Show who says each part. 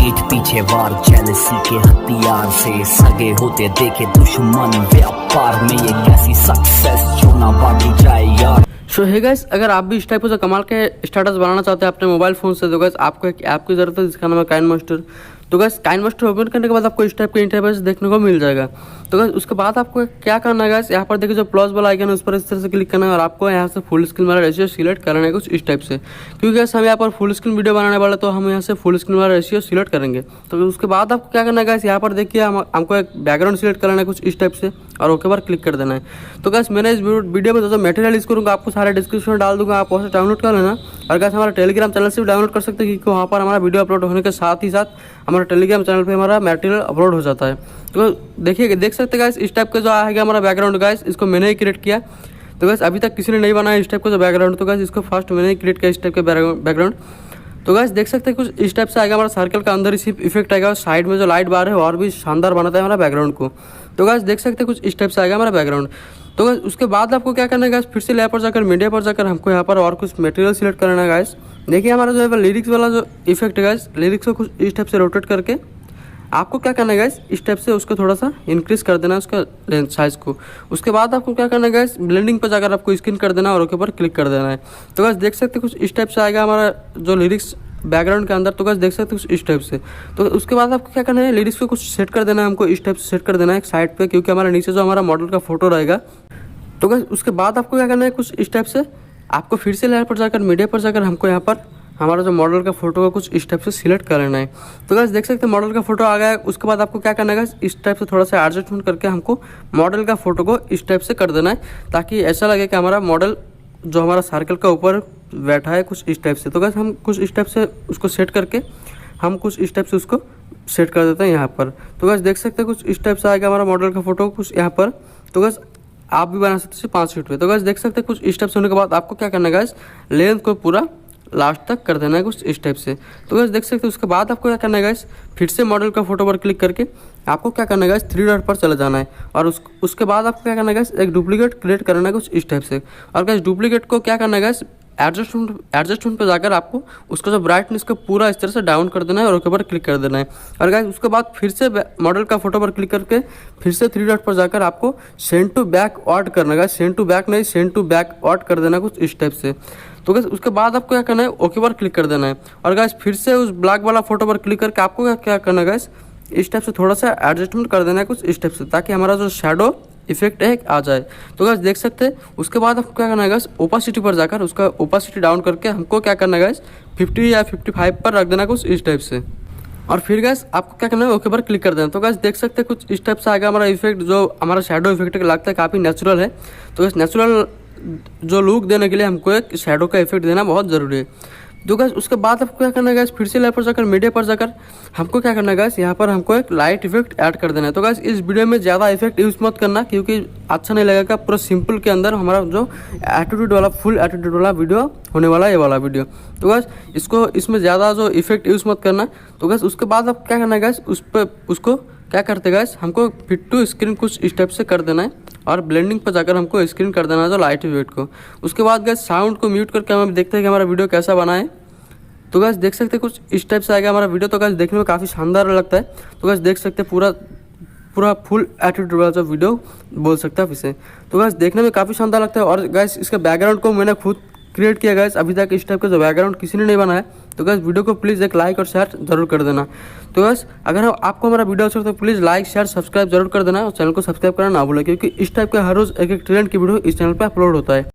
Speaker 1: पीठ पीछे वार जेलसी के हथियार से सगे होते देखे दुश्मन व्यापार में ये कैसी सक्सेस जो ना बांटी जाए यार।
Speaker 2: सो हे गाइस, अगर आप भी इस टाइप से कमाल के स्टेटस बनाना चाहते हैं अपने मोबाइल फ़ोन से तो गाइस आपको एक ऐप की ज़रूरत है जिसका नाम है काइनमास्टर। तो गाइस काइनमास्टर ओपन करने के बाद आपको इस टाइप का इंटरफेस देखने को मिल जाएगा। तो गाइस उसके बाद आपको क्या करना है गाइस, यहाँ पर देखिए जो प्लस वाला आइकन है उस पर इस तरह से क्लिक करना है और आपको यहाँ से फुल स्क्रीन वाला रेशियो सिलेक्ट करना है कुछ इस टाइप से, क्योंकि गाइस हम यहाँ पर फुल स्क्रीन वीडियो बनाने वाले तो हम यहाँ से फुल स्क्रीन वाला रेशियो सिलेक्ट करेंगे। तो उसके बाद आपको क्या करना है गाइस, यहाँ पर देखिए हमको एक बैकग्राउंड सिलेक्ट करना है कुछ इस टाइप से और ओके पर क्लिक कर देना है। तो गाइस मैंने इस वीडियो में जो मटेरियल यूज़ करूँगा आपको सारे डिस्क्रिप्शन में डाल दूंगा, आप वहाँ से डाउनलोड कर लेना। और गाइस हमारा टेलीग्राम चैनल से भी डाउनलोड कर सकते हैं क्योंकि वहाँ पर हमारा वीडियो अपलोड होने के साथ ही साथ हमारा टेलीग्राम चैनल पे हमारा मटेरियल अपलोड हो जाता है। तो देखिए देख सकते हैं गाइस इस टाइप का जो आएगा हमारा बैकग्राउंड गाइस, इसको मैंने ही क्रिएट किया। तो गाइस अभी तक किसी ने नहीं बनाया इस टाइप का जो बैकग्राउंड, तो गाइस इसको फर्स्ट मैंने ही क्रिएट किया इस टाइप का बैकग्राउंड। तो गाइस देख सकते हैं कुछ इस टाइप से आएगा हमारा सर्कल का अंदर ही सिर्फ इफेक्ट आएगा और साइड में जो लाइट बार है और भी शानदार बनाता है हमारा बैकग्राउंड को। तो गाइस देख सकते हैं कुछ इस टाइप से आएगा हमारा बैकग्राउंड। तो गाइस उसके बाद आपको क्या करना है गाइस, फिर से लेयर पर जाकर मीडिया पर जाकर हमको यहाँ पर और कुछ मटेरियल सिलेक्ट करना है गाइस। देखिए हमारा जो है लिरिक्स वाला जो इफेक्ट है गाइस, लिरिक्स को कुछ इस टाइप से रोटेट करके आपको क्या करना है गाइस, इस टाइप से उसको थोड़ा सा इंक्रीज कर देना है उसका लेंथ साइज को। उसके बाद आपको क्या करना है गाइस, ब्लेंडिंग पर जाकर आपको स्क्रीन कर देना और ओके पर क्लिक कर देना है। तो गाइस देख सकते हैं कुछ इस टाइप से आएगा हमारा जो लिरिक्स बैकग्राउंड के अंदर। तो गाइस देख सकते हैं कुछ इस टाइप से। तो उसके बाद आपको क्या करना है, लिरिक्स को कुछ सेट कर देना है, हमको इस टाइप से सेट कर देना है एक साइड पे, क्योंकि हमारा नीचे जो हमारा मॉडल का फोटो रहेगा। तो गाइस उसके बाद आपको क्या करना है, कुछ इस टाइप से आपको फिर से लेयर पर जाकर मीडिया पर जाकर हमको यहाँ पर हमारा जो मॉडल का फोटो का कुछ इस टाइप से सिलेक्ट कर लेना है। तो गाइस देख सकते हैं मॉडल का फोटो आ गया है। उसके बाद आपको क्या करना है गाइस, इस टाइप से थोड़ा सा एडजस्टमेंट करके हमको मॉडल का फोटो को इस टाइप से कर देना है ताकि ऐसा लगे कि हमारा मॉडल जो हमारा सर्कल का ऊपर बैठा है कुछ इस टाइप से। तो गाइस हम कुछ इस टाइप से उसको सेट करके हम कुछ इस टाइप से उसको सेट कर देते हैं यहाँ पर। तो गाइस देख सकते हैं कुछ इस टाइप से आएगा हमारा मॉडल का फोटो कुछ यहाँ पर। तो गाइस आप भी बना सकते हैं 5 फीट पे। तो गाइस देख सकते हैं कुछ इस टाइप से होने के बाद आपको क्या करना है गाइस, लेंथ को पूरा लास्ट तक कर देना है कुछ इस टाइप से। तो गाइस देख सकते हैं उसके बाद आपको क्या करना है गाइस, फिर से मॉडल का फोटो पर क्लिक करके आपको क्या करना है गाइस, 3 डॉट पर चले जाना है और उसके बाद आपको क्या करना है गाइस, एक डुप्लीकेट क्रिएट करना है कुछ इस टाइप से। और गाइस डुप्लीकेट को क्या करना है गाइस, एडजस्टमेंट पे जाकर आपको उसका जो ब्राइटनेस को पूरा इस तरह से डाउन कर देना है और ओके पर क्लिक कर देना है। और गाइस उसके बाद फिर से मॉडल का फोटो पर क्लिक करके फिर से 3 डॉट पर जाकर आपको सेंड टू बैक ऑड करना है, सेंड टू बैक नहीं सेंड टू बैक ऑड कर देना कुछ इस टाइप से। तो गाइस उसके बाद आपको क्या करना है, ओके पर क्लिक कर देना है। और गाइस फिर से उस ब्लैक वाला फोटो पर क्लिक करके आपको क्या करना है गाइस, इस टाइप से थोड़ा सा एडजस्टमेंट कर देना है कुछ इस टाइप से ताकि हमारा जो शैडो इफेक्ट है आ जाए। तो गाइस देख सकते हैं उसके बाद आपको क्या करना है गाइस, ओपासिटी पर जाकर उसका ओपासिटी डाउन करके हमको क्या करना है गाइस, 50 या 55 पर रख देना कुछ इस टाइप से। और फिर गाइस आपको क्या करना है, ओके पर क्लिक कर देना। तो गाइस देख सकते हैं कुछ इस टाइप से आएगा हमारा इफेक्ट, जो हमारा शैडो इफेक्ट लगता है काफ़ी नेचुरल है। तो गाइस नेचुरल जो लुक देने के लिए हमको एक शैडो का इफेक्ट देना बहुत ज़रूरी है। तो गाइस उसके बाद आपको क्या करना है गाइस, फिर से लेयर पर जाकर मीडिया पर जाकर हमको क्या करना है गाइस, यहाँ पर हमको एक लाइट इफेक्ट ऐड कर देना है। तो गाइस इस वीडियो में ज़्यादा इफेक्ट यूज़ मत करना क्योंकि अच्छा नहीं लगेगा। पूरा सिंपल के अंदर हमारा जो एटीट्यूड वाला फुल एटीट्यूड वाला वीडियो होने वाला है ये वाला वीडियो। तो गाइस इसमें ज़्यादा जो इफेक्ट यूज़ मत करना। तो गाइस उसके बाद आप क्या करना है गाइस, उसको क्या करते गाइस, हमको फिट टू स्क्रीन कुछ इस टाइप से कर देना है और ब्लेंडिंग पर जाकर हमको स्क्रीन कर देना है जो लाइट इफेक्ट को। उसके बाद गाइस साउंड को म्यूट करके हम देखते हैं कि हमारा वीडियो कैसा बना है। तो गाइस देख सकते हैं कुछ इस टाइप से आएगा हमारा वीडियो। तो गाइस देखने में काफ़ी शानदार लगता है। तो गाइस देख सकते हैं पूरा फुल एटीट्यूड वाला जो वीडियो बोल सकते हैं इसे। तो गाइस देखने में काफ़ी शानदार लगता है। और गाइस इसका बैकग्राउंड को मैंने खुद क्रिएट किया गाइस, अभी तक इस टाइप का जो बैकग्राउंड किसी ने नहीं बनाया। तो गाइस वीडियो को प्लीज़ एक लाइक और शेयर जरूर कर देना। तो गाइस अगर आपको हमारा वीडियो अच्छा लगता है तो प्लीज़ लाइक शेयर सब्सक्राइब जरूर कर देना और चैनल को सब्सक्राइब करना ना भूलें क्योंकि इस टाइप का हर रोज़ एक ट्रेंड की वीडियो इस चैनल पर अपलोड होता है।